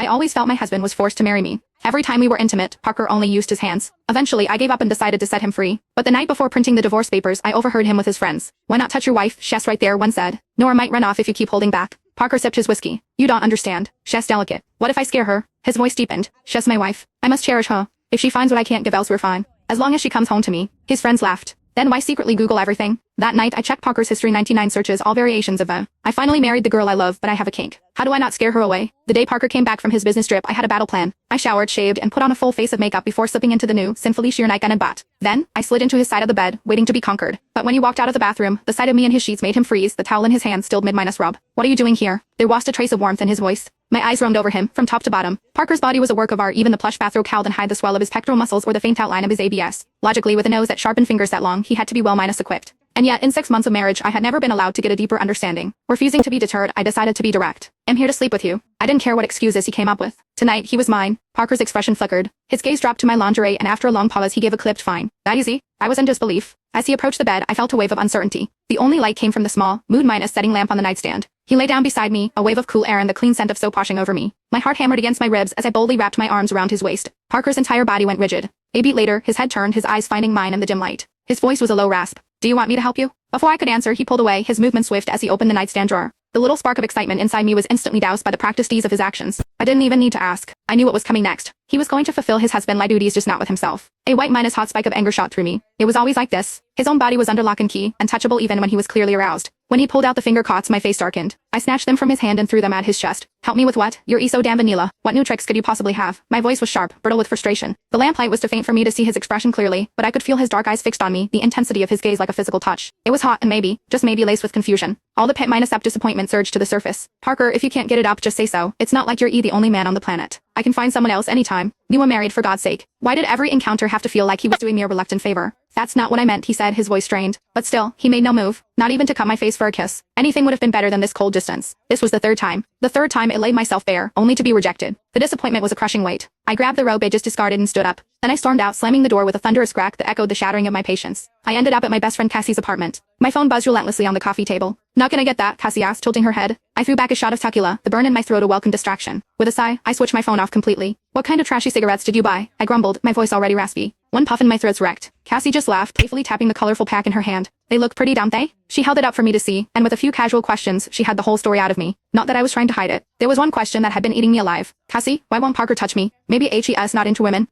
I always felt my husband was forced to marry me. Every time we were intimate, Parker only used his hands. Eventually, I gave up and decided to set him free. But the night before printing the divorce papers, I overheard him with his friends. Why not touch your wife? Shess right there, one said. Nora might run off if you keep holding back. Parker sipped his whiskey. You don't understand. Shess delicate. What if I scare her? His voice deepened. Shess my wife. I must cherish her. If she finds what I can't give else we're fine. As long as she comes home to me. His friends laughed. Then why secretly Google everything? That night I checked Parker's history 99 searches all variations of I finally married the girl I love, but I have a kink. How do I not scare her away? The day Parker came back from his business trip I had a battle plan. I showered, shaved, and put on a full face of makeup before slipping into the new, sinfully sheer nightgown and bot. Then, I slid into his side of the bed, waiting to be conquered. But when he walked out of the bathroom, the sight of me and his sheets made him freeze, the towel in his hand stilled mid-minus rub. What are you doing here? There was a trace of warmth in his voice. My eyes roamed over him, from top to bottom. Parker's body was a work of art, even the plush bathrobe cowl didn't hide the swell of his pectoral muscles or the faint outline of his ABS. Logically, with a nose that sharpened fingers that long, he had to be well minus equipped. And yet, in 6 months of marriage, I had never been allowed to get a deeper understanding. Refusing to be deterred, I decided to be direct. I'm here to sleep with you. I didn't care what excuses he came up with. Tonight, he was mine. Parker's expression flickered. His gaze dropped to my lingerie, and after a long pause, he gave a clipped fine. That easy? I was in disbelief. As he approached the bed, I felt a wave of uncertainty. The only light came from the small, mood-minus setting lamp on the nightstand. He lay down beside me, a wave of cool air and the clean scent of soap washing over me. My heart hammered against my ribs as I boldly wrapped my arms around his waist. Parker's entire body went rigid. A beat later, his head turned, his eyes finding mine in the dim light. His voice was a low rasp. Do you want me to help you? Before I could answer, he pulled away, his movement swift as he opened the nightstand drawer. The little spark of excitement inside me was instantly doused by the practiced ease of his actions. I didn't even need to ask. I knew what was coming next. He was going to fulfill his husband-like duties, just not with himself. A white minus hot spike of anger shot through me. It was always like this. His own body was under lock and key, untouchable even when he was clearly aroused. When he pulled out the finger cots, my face darkened. I snatched them from his hand and threw them at his chest. Help me with what? You're so damn vanilla. What new tricks could you possibly have? My voice was sharp, brittle with frustration. The lamplight was too faint for me to see his expression clearly, but I could feel his dark eyes fixed on me, the intensity of his gaze like a physical touch. It was hot and maybe, just maybe laced with confusion. All the pit minus up disappointment surged to the surface. Parker, if you can't get it up, just say so. It's not like you're the only man on the planet. I can find someone else anytime. You were married, for God's sake. Why did every encounter have to feel like he was doing me a reluctant favor? That's not what I meant, he said, his voice strained. But still, he made no move, not even to cut my face for a kiss. Anything would have been better than this cold distance. This was the third time. The third time it laid myself bare, only to be rejected. The disappointment was a crushing weight. I grabbed the robe I just discarded and stood up. Then I stormed out, slamming the door with a thunderous crack that echoed the shattering of my patience. I ended up at my best friend Cassie's apartment. My phone buzzed relentlessly on the coffee table. Not gonna get that, Cassie asked, tilting her head. I threw back a shot of tequila, the burn in my throat a welcome distraction. With a sigh, I switched my phone off completely. What kind of trashy cigarettes did you buy? I grumbled, my voice already raspy. One puff and my throat's wrecked. Cassie just laughed, playfully tapping the colorful pack in her hand. They look pretty, don't they? She held it up for me to see, and with a few casual questions, she had the whole story out of me. Not that I was trying to hide it. There was one question that had been eating me alive. Cassie, why won't Parker touch me? Maybe he's not into women.